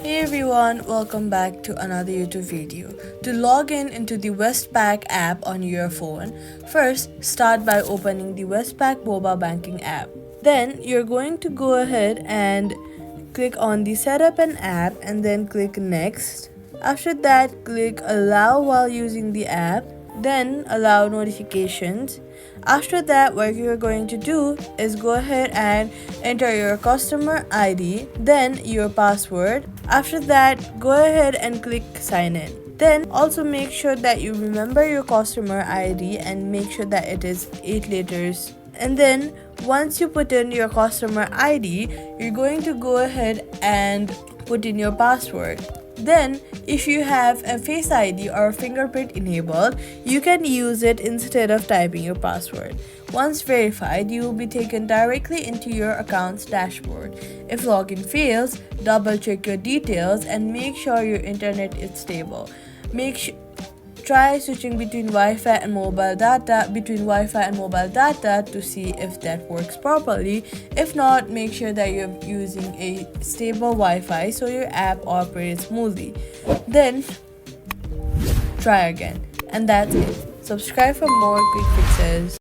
Hey everyone, welcome back to another YouTube video. To log in into the Westpac app on your phone, first start by opening the Westpac mobile banking app. Then you're going to go ahead and click on the setup an app and then click next. After that, click allow while using the app, then allow notifications. After that, what you're going to do is go ahead and enter your customer ID, then your password. After that, go ahead and click sign in. Then also make sure that you remember your customer ID and make sure that it is 8 letters. And then once you put in your customer ID, you're going to go ahead and put in your password. Then, if you have a Face ID or fingerprint enabled, you can use it instead of typing your password. Once verified, you will be taken directly into your account's dashboard. If login fails, double check your details and make sure your internet is stable. Try switching between Wi-Fi and mobile data to see if that works properly. If not, make sure that you're using a stable Wi-Fi so your app operates smoothly. Then try again. And that's it. Subscribe for more quick fixes.